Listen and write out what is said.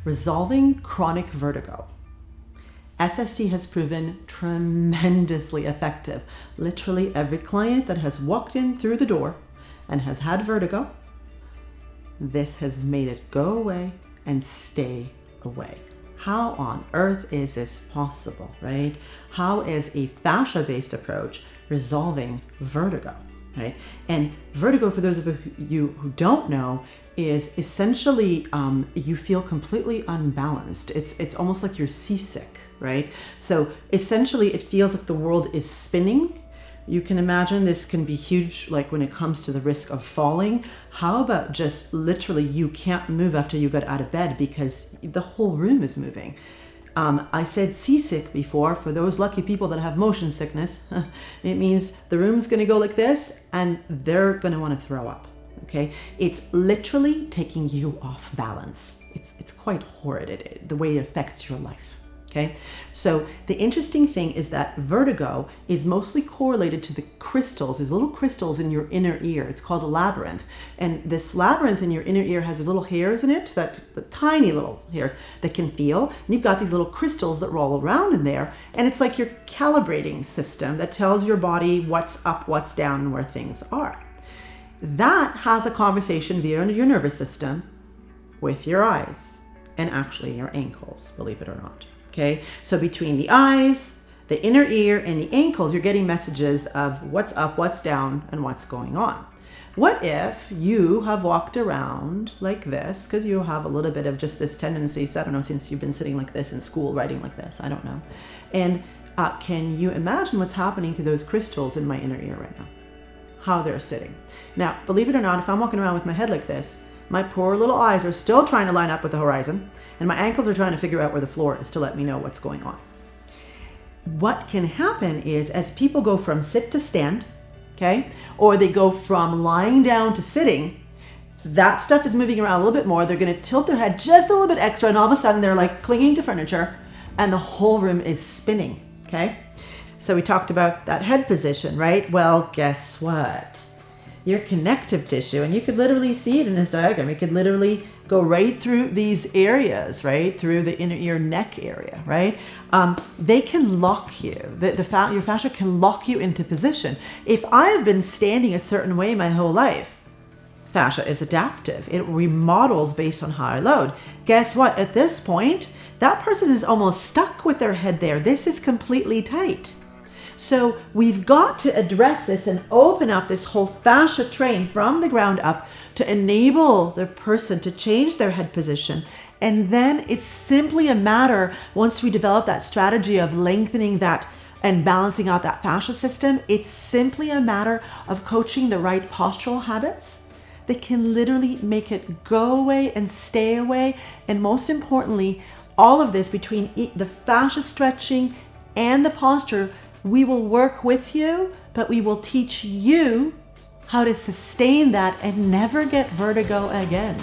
resolving chronic vertigo. SST has proven tremendously effective. Literally every client that has walked in through the door and has had vertigo, this has made it go away and stay away. How on earth is this possible, right? How is a fascia-based approach resolving vertigo, right? And vertigo, for those of you who don't know, is essentially you feel completely unbalanced. It's almost like you're seasick, right? So essentially it feels like the world is spinning. You can imagine this can be huge, like when it comes to the risk of falling. How about just literally you can't move after you got out of bed because the whole room is moving. I said seasick before. For those lucky people that have motion sickness, it means the room's going to go like this and they're going to want to throw up. Okay, it's literally taking you off balance. It's quite horrid, the way it affects your life. Okay, so the interesting thing is that vertigo is mostly correlated to the crystals, these little crystals in your inner ear. It's called a labyrinth. And this labyrinth in your inner ear has these little hairs in it, the tiny little hairs that can feel. And you've got these little crystals that roll around in there. And it's like your calibrating system that tells your body what's up, what's down, and where things are. That has a conversation via your nervous system with your eyes and actually your ankles, believe it or not. Okay, so between the eyes, the inner ear, and the ankles, you're getting messages of what's up, what's down, and what's going on. What if you have walked around like this, because you have a little bit of just this tendency, so I don't know, since you've been sitting like this in school, writing like this, I don't know. And can you imagine what's happening to those crystals in my inner ear right now? How they're sitting. Now, believe it or not, if I'm walking around with my head like this, my poor little eyes are still trying to line up with the horizon, and my ankles are trying to figure out where the floor is to let me know what's going on. What can happen is as people go from sit to stand, okay, or they go from lying down to sitting, that stuff is moving around a little bit more. They're going to tilt their head just a little bit extra, and all of a sudden they're like clinging to furniture, and the whole room is spinning, okay? So we talked about that head position, right? Well, guess what? Your connective tissue, and you could literally see it in this diagram. You could literally go right through these areas, right? Through the inner ear neck area, right? They can lock you. Your fascia can lock you into position. If I have been standing a certain way my whole life, fascia is adaptive. It remodels based on high load. Guess what? At this point, that person is almost stuck with their head there. This is completely tight. So we've got to address this and open up this whole fascia train from the ground up to enable the person to change their head position. And then it's simply a matter, once we develop that strategy of lengthening that and balancing out that fascia system, it's simply a matter of coaching the right postural habits that can literally make it go away and stay away. And most importantly, all of this between the fascia stretching and the posture, we will work with you, but we will teach you how to sustain that and never get vertigo again.